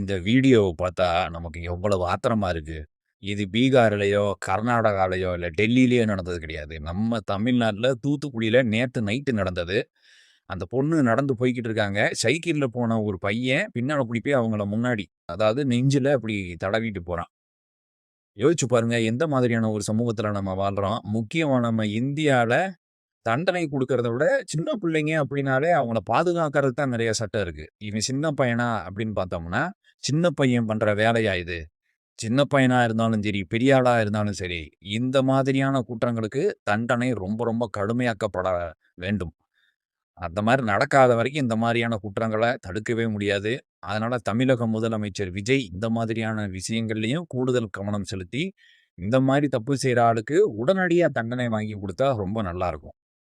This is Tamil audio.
இந்த வீடியோவ பார்த்தா நமக்கு எவ்வளவு ஆத்திரமா இருக்கு. இது பீகார்லயோ, கர்நாடகாலயோ, இல்ல டெல்லிலயோ நடந்தது கிடையாது. நம்ம தமிழ்நாட்ல தூத்துக்குடியில நேத்து நைட்டு நடந்தது. அந்த பொண்ணு நடந்து போய்க்கிட்டு இருக்காங்க. சைக்கிள்ல போன ஒரு பையன் பின்னால ஓடி போய் அவங்கள முன்னாடி, அதாவது நெஞ்சில அப்படி தடவிட்டு போறான். யோசிச்சு பாருங்க, எந்த மாதிரியான ஒரு சமூகத்தில நம்ம வாழ்றோம். முக்கியமா நம்ம இந்தியால தண்டனை குடுக்கிறத விட, சின்ன பிள்ளைங்க அப்படின்னாலே அவங்கள பாதுகாக்கிறதுக்கு தான் நெறைய சட்டம் இருக்கு. இவன் சின்ன பையனா அப்படின்னு பார்த்தோம்னா, சின்ன பையன் பண்ற வேலையா இது? சின்ன பையனா இருந்தாலும் சரி, பெரிய ஆளா இருந்தாலும் சரி, இந்த மாதிரியான குற்றங்களுக்கு தண்டனை ரொம்ப ரொம்ப கடுமையாக்கப்பட வேண்டும். அந்த மாரி நடக்காத வரைக்கும் இந்த மாரியான குற்றங்கள தடுக்கவே முடியாது. அதனால தமிழக முதலமைச்சர் விஜய் இந்த மாதிரியான விஷயங்கள்லயும் கூடுதல் கவனம் செலுத்தி, இந்த மாரி தப்பு செய்ற ஆளுக்கு உடனடியா தண்டனை வாங்கி குடுத்தா ரொம்ப நல்லாருக்கும்.